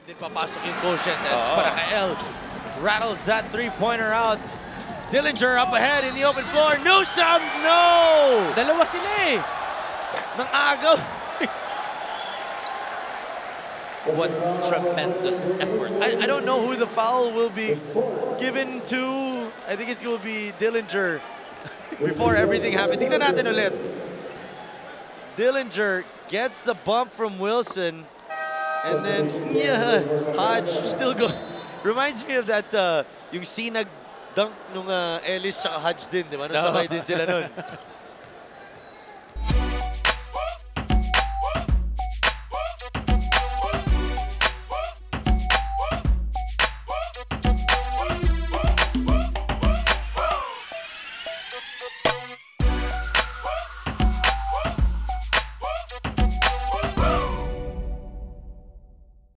Din papasok yung quotient as Parakael rattles that three-pointer out. Dillinger up ahead in the open floor. Newsome, no! Dalawa sila eh. Nang agaw. What tremendous effort. I don't know who the foul will be given to. I think it will be Dillinger before everything happened. Tingnan natin ulit. Dillinger gets the bump from Wilson. And then, yeah, Hodge still go. Reminds me of that, yung sinag dunk nung Ellis tsaka Hodge din, di ba? Nung sabay din sila nun.